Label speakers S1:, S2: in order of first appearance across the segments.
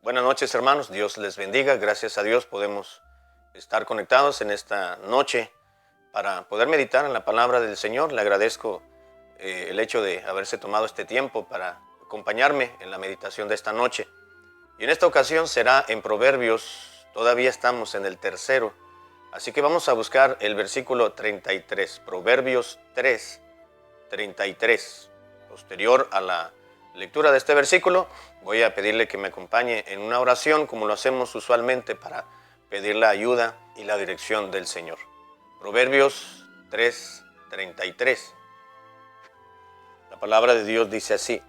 S1: Buenas noches, hermanos. Dios les bendiga. Gracias a Dios podemos estar conectados en esta noche para poder meditar en la palabra del Señor. Le agradezco el hecho de haberse tomado este tiempo para acompañarme en la meditación de esta noche. Y en esta ocasión será en Proverbios. Todavía estamos en el tercero. Así que vamos a buscar el versículo 33. Proverbios 3, 33. Posterior a la lectura de este versículo, voy a pedirle que me acompañe en una oración como lo hacemos usualmente para pedir la ayuda y la dirección del Señor. Proverbios 3:33. La palabra de Dios dice así: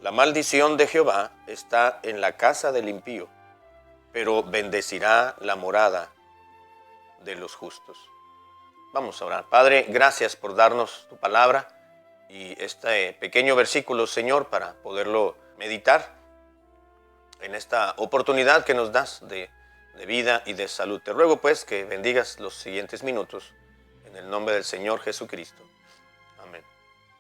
S1: La maldición de Jehová está en la casa del impío, pero bendecirá la morada de los justos. Vamos a orar. Padre, gracias por darnos tu palabra y este pequeño versículo, Señor, para poderlo meditar en esta oportunidad que nos das de vida y de salud. Te ruego pues que bendigas los siguientes minutos en el nombre del Señor Jesucristo. Amén.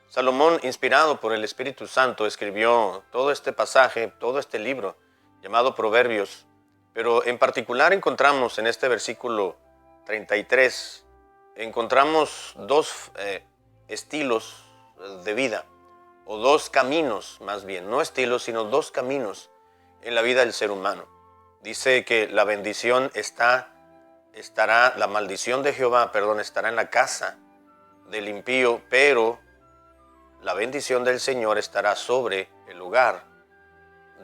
S1: Salomón, inspirado por el Espíritu Santo, escribió todo este pasaje, todo este libro llamado Proverbios, pero en particular encontramos en este versículo 33, encontramos dos estilos de vida, o dos caminos más bien, no estilos, sino dos caminos en la vida del ser humano. Dice que la bendición la maldición de Jehová, estará en la casa del impío, pero la bendición del Señor estará sobre el hogar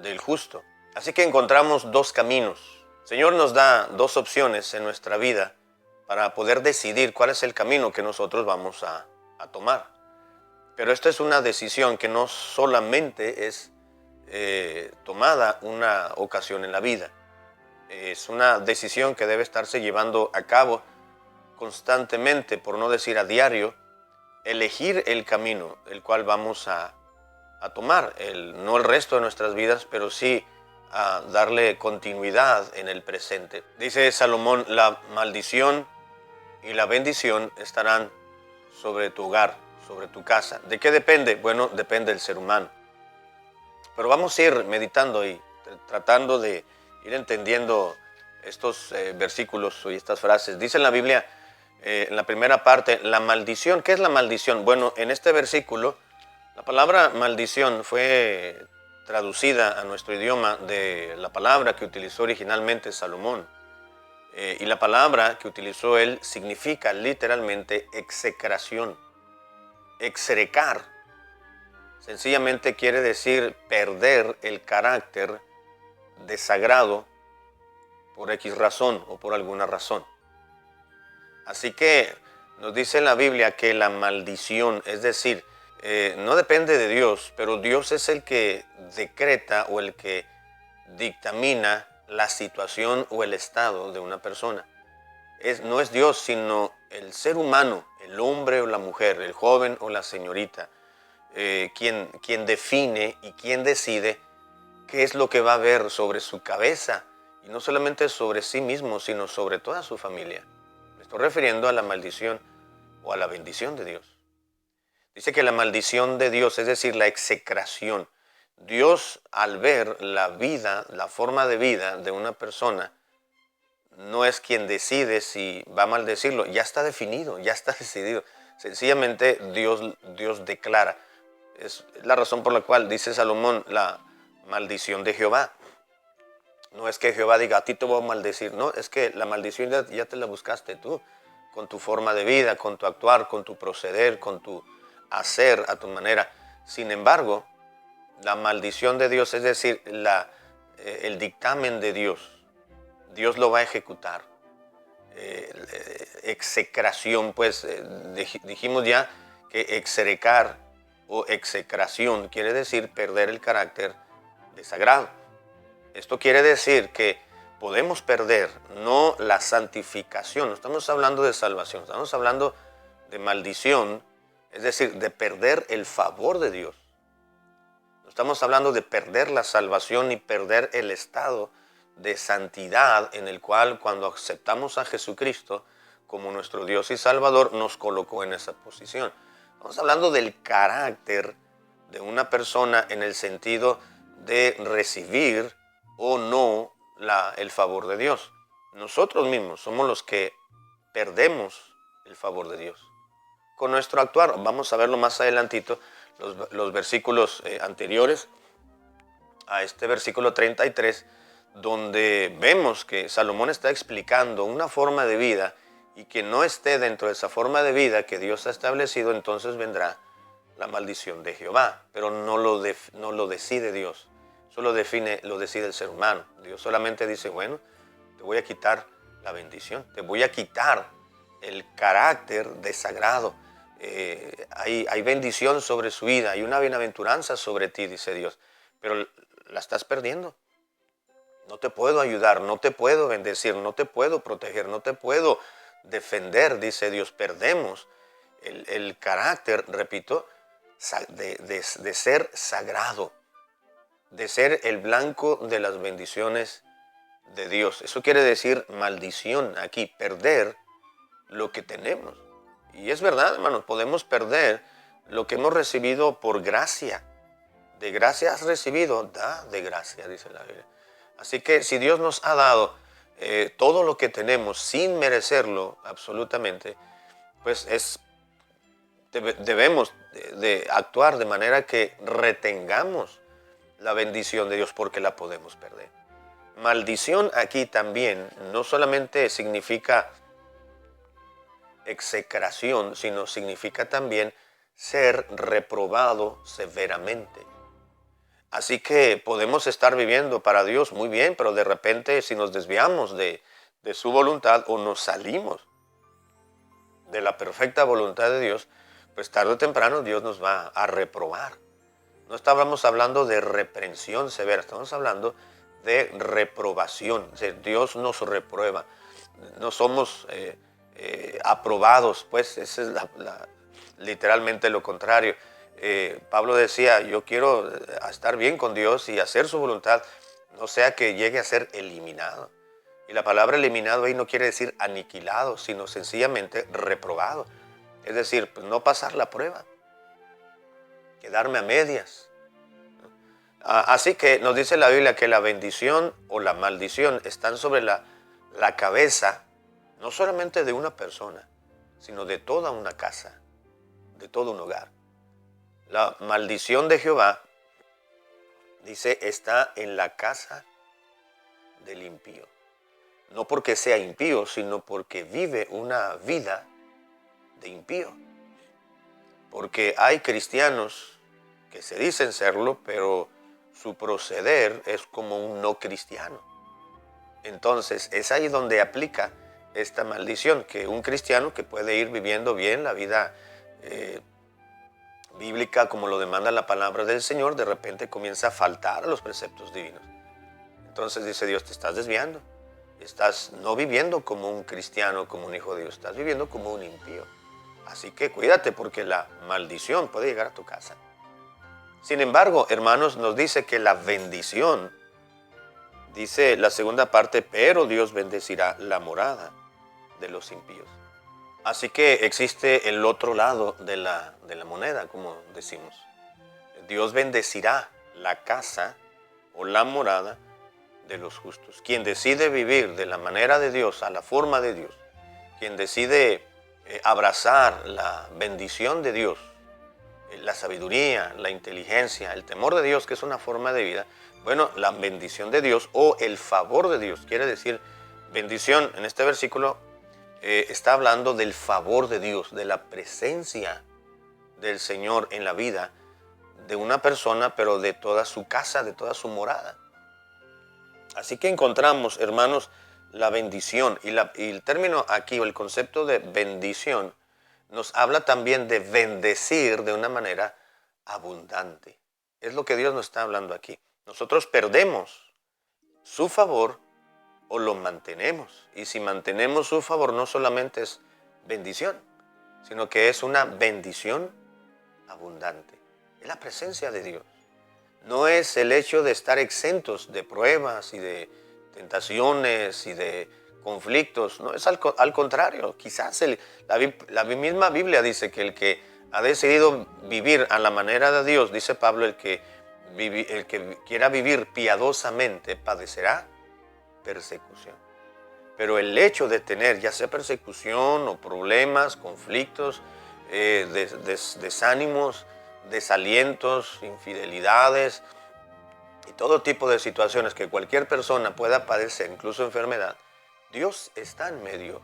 S1: del justo. Así que encontramos dos caminos. El Señor nos da dos opciones en nuestra vida para poder decidir cuál es el camino que nosotros vamos a tomar. Pero esta es una decisión que no solamente es tomada una ocasión en la vida. Es una decisión que debe estarse llevando a cabo constantemente, por no decir a diario, elegir el camino el cual vamos a tomar, no el resto de nuestras vidas, pero sí a darle continuidad en el presente. Dice Salomón: la maldición y la bendición estarán sobre tu hogar, sobre tu casa. ¿De qué depende? Bueno, depende del ser humano. Pero vamos a ir meditando y tratando de ir entendiendo estos versículos y estas frases. Dice en la Biblia, en la primera parte, la maldición. ¿Qué es la maldición? Bueno, en este versículo, la palabra maldición fue traducida a nuestro idioma de la palabra que utilizó originalmente Salomón. Y la palabra que utilizó él significa literalmente execración. Execrar sencillamente quiere decir perder el carácter desagrado por X razón o por alguna razón. Así que nos dice en la Biblia que la maldición, es decir, no depende de Dios, pero Dios es el que decreta o el que dictamina la situación o el estado de una persona. No es Dios, sino el ser humano, el hombre o la mujer, el joven o la señorita, quien define y quien decide qué es lo que va a haber sobre su cabeza, y no solamente sobre sí mismo, sino sobre toda su familia. Me estoy refiriendo a la maldición o a la bendición de Dios. Dice que la maldición de Dios, es decir, la execración. Dios, al ver la vida, la forma de vida de una persona, no es quien decide si va a maldecirlo, ya está definido, ya está decidido. Sencillamente Dios declara. Es la razón por la cual dice Salomón la maldición de Jehová. No es que Jehová diga, a ti te voy a maldecir, no, es que la maldición ya te la buscaste tú, con tu forma de vida, con tu actuar, con tu proceder, con tu hacer a tu manera. Sin embargo, la maldición de Dios, es decir, el dictamen de Dios lo va a ejecutar. Execración, pues dijimos ya que execrar o execración quiere decir perder el carácter desagrado. Esto quiere decir que podemos perder no la santificación, no estamos hablando de salvación, estamos hablando de maldición, es decir, de perder el favor de Dios. No estamos hablando de perder la salvación ni perder el estado de santidad en el cual, cuando aceptamos a Jesucristo como nuestro Dios y Salvador, nos colocó en esa posición. Estamos hablando del carácter de una persona en el sentido de recibir o no el favor de Dios. Nosotros mismos somos los que perdemos el favor de Dios con nuestro actuar. Vamos a verlo más adelantito, los versículos anteriores a este versículo 33, donde vemos que Salomón está explicando una forma de vida, y que no esté dentro de esa forma de vida que Dios ha establecido, entonces vendrá la maldición de Jehová. Pero no lo decide Dios, eso lo decide el ser humano. Dios solamente dice, bueno, te voy a quitar la bendición, te voy a quitar el carácter desagrado. Hay bendición sobre su vida, hay una bienaventuranza sobre ti, dice Dios, pero la estás perdiendo. No te puedo ayudar, no te puedo bendecir, no te puedo proteger, no te puedo defender, dice Dios. Perdemos el carácter, repito, de ser sagrado, de ser el blanco de las bendiciones de Dios. Eso quiere decir maldición aquí, perder lo que tenemos. Y es verdad, hermanos, podemos perder lo que hemos recibido por gracia. De gracia has recibido, da de gracia, dice la Biblia. Así que si Dios nos ha dado todo lo que tenemos sin merecerlo absolutamente, pues debemos de actuar de manera que retengamos la bendición de Dios, porque la podemos perder. Maldición aquí también no solamente significa execración, sino significa también ser reprobado severamente. Así que podemos estar viviendo para Dios muy bien, pero de repente si nos desviamos de su voluntad, o nos salimos de la perfecta voluntad de Dios, pues tarde o temprano Dios nos va a reprobar. No estábamos hablando de reprensión severa, estamos hablando de reprobación. O sea, Dios nos reprueba. No somos aprobados, pues ese es literalmente lo contrario. Pablo decía, yo quiero estar bien con Dios y hacer su voluntad, no sea que llegue a ser eliminado. Y la palabra eliminado ahí no quiere decir aniquilado, sino sencillamente reprobado. Es decir, pues no pasar la prueba, quedarme a medias. Así que nos dice la Biblia que la bendición o la maldición están sobre la cabeza, no solamente de una persona, sino de toda una casa, de todo un hogar. La maldición de Jehová, dice, está en la casa del impío. No porque sea impío, sino porque vive una vida de impío. Porque hay cristianos que se dicen serlo, pero su proceder es como un no cristiano. Entonces es ahí donde aplica esta maldición, que un cristiano que puede ir viviendo bien la vida bíblica como lo demanda la palabra del Señor, de repente comienza a faltar a los preceptos divinos. Entonces dice Dios, te estás desviando. Estás no viviendo como un cristiano, como un hijo de Dios, estás viviendo como un impío. Así que cuídate, porque la maldición puede llegar a tu casa. Sin embargo, hermanos, nos dice que la bendición, dice la segunda parte, pero Dios bendecirá la morada de los impíos. Así que existe el otro lado de la moneda, como decimos. Dios bendecirá la casa o la morada de los justos. Quien decide vivir de la manera de Dios, a la forma de Dios, quien decide abrazar la bendición de Dios, la sabiduría, la inteligencia, el temor de Dios, que es una forma de vida, bueno, la bendición de Dios o el favor de Dios, quiere decir bendición, en este versículo está hablando del favor de Dios, de la presencia del Señor en la vida de una persona, pero de toda su casa, de toda su morada. Así que encontramos, hermanos, la bendición, y el término aquí, o el concepto de bendición, nos habla también de bendecir de una manera abundante. Es lo que Dios nos está hablando aquí. Nosotros perdemos su favor o lo mantenemos. Y si mantenemos su favor, no solamente es bendición, sino que es una bendición abundante. Es la presencia de Dios. No es el hecho de estar exentos de pruebas y de tentaciones y de conflictos. No, es al contrario. Quizás la misma Biblia dice que el que ha decidido vivir a la manera de Dios, dice Pablo, el que el que quiera vivir piadosamente padecerá persecución. Pero el hecho de tener ya sea persecución o problemas, conflictos, desánimos, desalientos, infidelidades y todo tipo de situaciones que cualquier persona pueda padecer, incluso enfermedad, Dios está en medio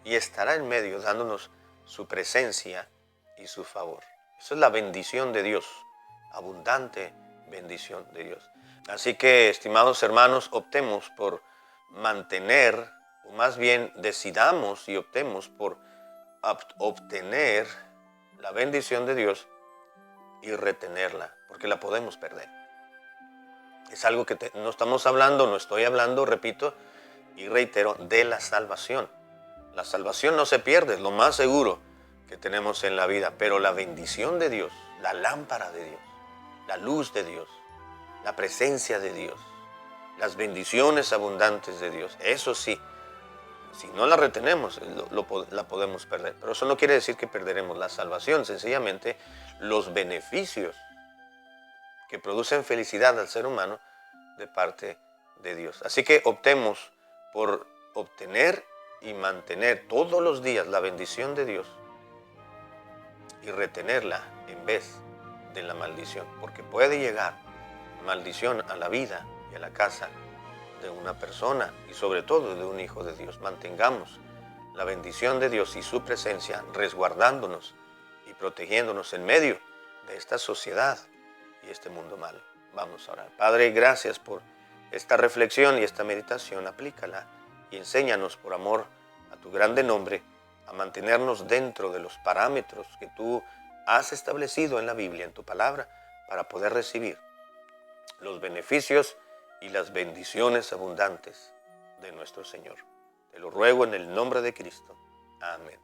S1: y estará en medio dándonos su presencia y su favor. Esa es la bendición de Dios, abundante bendición de Dios. Así que, estimados hermanos, optemos por mantener, o más bien decidamos y optemos por obtener la bendición de Dios y retenerla, porque la podemos perder. Es algo que no estamos hablando, no estoy hablando, repito y reitero, de la salvación. La salvación no se pierde, es lo más seguro que tenemos en la vida, pero la bendición de Dios, la lámpara de Dios, la luz de Dios, la presencia de Dios, las bendiciones abundantes de Dios, eso sí, si no la retenemos, la podemos perder. Pero eso no quiere decir que perderemos la salvación, sencillamente los beneficios que producen felicidad al ser humano de parte de Dios. Así que optemos por obtener y mantener todos los días la bendición de Dios y retenerla en vez de la maldición, porque puede llegar maldición a la vida y a la casa de una persona y sobre todo de un hijo de Dios. Mantengamos la bendición de Dios y su presencia resguardándonos y protegiéndonos en medio de esta sociedad y este mundo malo. Vamos a orar. Padre, gracias por esta reflexión y esta meditación. Aplícala y enséñanos por amor a tu grande nombre a mantenernos dentro de los parámetros que tú has establecido en la Biblia, en tu palabra, para poder recibir los beneficios y las bendiciones abundantes de nuestro Señor. Te lo ruego en el nombre de Cristo. Amén.